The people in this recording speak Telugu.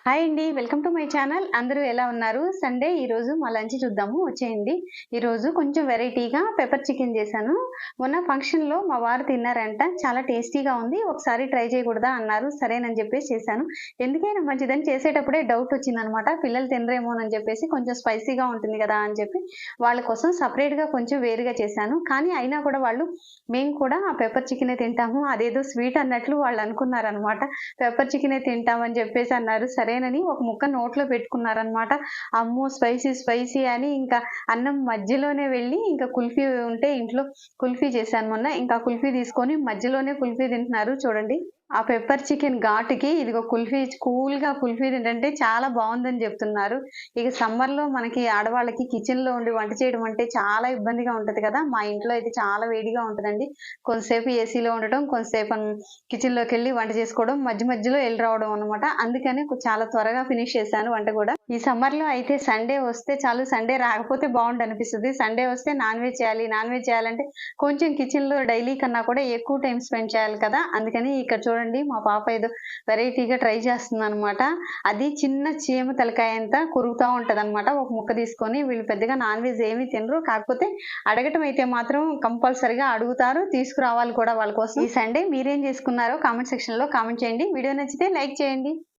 హాయ్ అండి. Welcome to my channel. అందరూ ఎలా ఉన్నారు? సండే ఈరోజు మా లంచ్ చూద్దాము. వచ్చేయండి. ఈరోజు కొంచెం వెరైటీగా పెప్పర్ చికెన్ చేశాను. మొన్న ఫంక్షన్‌లో మా వారు తిన్నారంట. చాలా టేస్టీగా ఉంది. ఒకసారి ట్రై చేయకూడదా అన్నారు. సరేనని చెప్పేసి చేశాను. ఎందుకైనా మంచిదని చేసేటప్పుడే డౌట్ వచ్చిందనమాట. పిల్లలు తినరేమోనని చెప్పేసి కొంచెం స్పైసీగా ఉంటుంది కదా అని చెప్పి వాళ్ళ కోసం సెపరేట్‌గా కొంచెం వేరుగా చేశాను. కానీ అయినా కూడా వాళ్ళు మేము కూడా పెప్పర్ చికెనే తింటాము. అదేదో స్వీట్ అన్నట్లు వాళ్ళు అనుకున్నారనమాట. పెప్పర్ చికెనే తింటామని చెప్పేసి అన్నారు. సరేనని ఒక ముక్క నోట్లో పెట్టుకున్నారనమాట. అమ్మో! స్పైసీ స్పైసీ అని ఇంకా అన్నం మధ్యలోనే వెళ్ళి ఇంకా కుల్ఫీ ఉంటే ఇంట్లో కుల్ఫీ చేశాను మొన్న. ఇంకా కుల్ఫీ తీసుకొని మధ్యలోనే కుల్ఫీ తింటున్నారు చూడండి. ఆ పెప్పర్ చికెన్ ఘాటుకి ఇదిగో కుల్ఫీ కూల్‌గా కుల్ఫీ తింటంటే చాలా బావుందని జెప్తున్నారు. ఇక సమ్మర్‌లో మనకి ఆడవాళ్ళకి కిచెన్‌లో ఉండి వంట చేయడం అంటే చాలా ఇబ్బందిగా ఉంటది కదా! మా ఇంట్లో అయితే చాలా వేడిగా ఉంటదండి. కొంతసేపు ఏసీలో ఉండటం, కొంతసేపు కిచెన్‌లోకెళ్ళి వంట చేసుకోవడం, మధ్య మధ్యలో ఎళ్లి రావడం అన్నమాట. అందుకని చాలా త్వరగా ఫినిష్ చేశాను వంట గూడా. ఈ సమ్మర్‌లో అయితే సండే వస్తే చాలు, సండే రాకపోతే బావుండనిపిస్తది. సండే వస్తే నాన్ వెజ్ చేయాలి, నాన్ వెజ్ చేయాలంటే కొంచెం కిచెన్‌లో డైలీ కన్నా కూడా ఎక్కువ టైమ్ స్పెండ్ చేయాలి కదా! అందుకని ఇక్కడ చూడండి మా పాప ఏదో వెరైటీగా ట్రై చేస్తుందనమాట. అది చిన్న చీమ తలకాయంత కొరుకుతా ఉంటదనమాట. ఒక ముక్క తీసుకొని వీళ్ళు పెద్దగా నాన్ వెజ్ ఏమి తినరు. కాకపోతే అడగటం అయితే మాత్రం కంపల్సరీగా అడుగుతారు. తీసుకురావాలి కూడా వాళ్ళ కోసం. ఈ సండే మీరేం చేసుకున్నారో కామెంట్ సెక్షన్‌లో కామెంట్ చేయండి. వీడియో నచ్చితే లైక్ చేయండి.